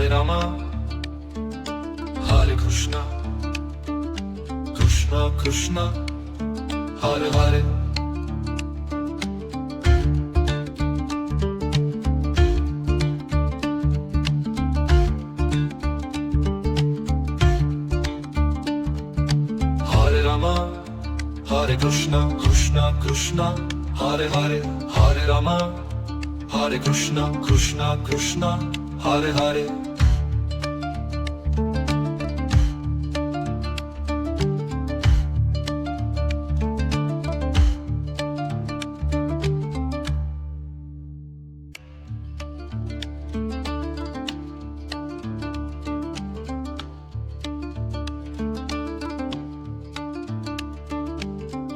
Hare Rama, Hare Krishna, Krishna Krishna, Hare Hare. Hare Rama, Hare Krishna, Krishna Krishna, Hare Hare. Hare Rama, Hare Krishna, Krishna Krishna, Hare Hare.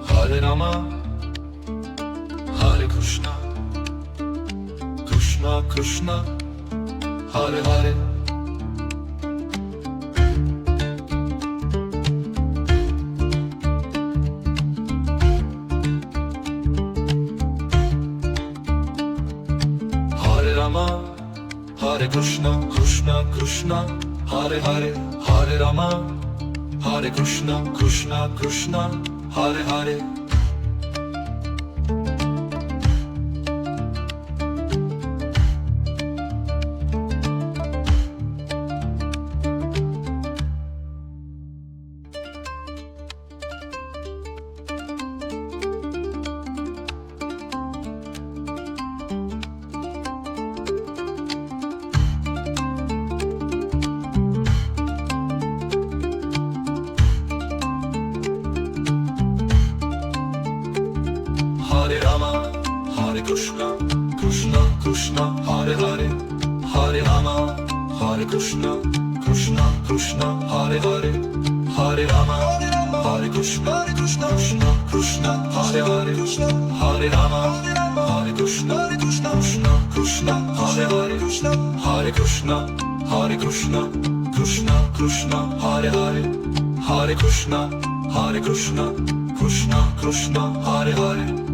Hare Rama, Hare Krishna, Krishna Krishna, Hare Hare. Hare Rama, Hare Krishna, Krishna Krishna, Hare Hare. Hare Rama, Hare Krishna, Krishna Krishna, Hare Hare. Hare Rama, Hare Krishna, Krishna Krishna, Hare Hare. Hare Rama, Hare Krishna, Krishna Krishna, Hare Hare. Hare Rama, Hare Krishna, Krishna Krishna, Hare Hare. Hare Rama, Hare Krishna, Krishna Krishna, Hare Hare. Hare Krishna, Hare Krishna, Krishna Krishna, Hare Hare. Hare Krishna, Hare Krishna, Krishna Krishna, Hare Hare.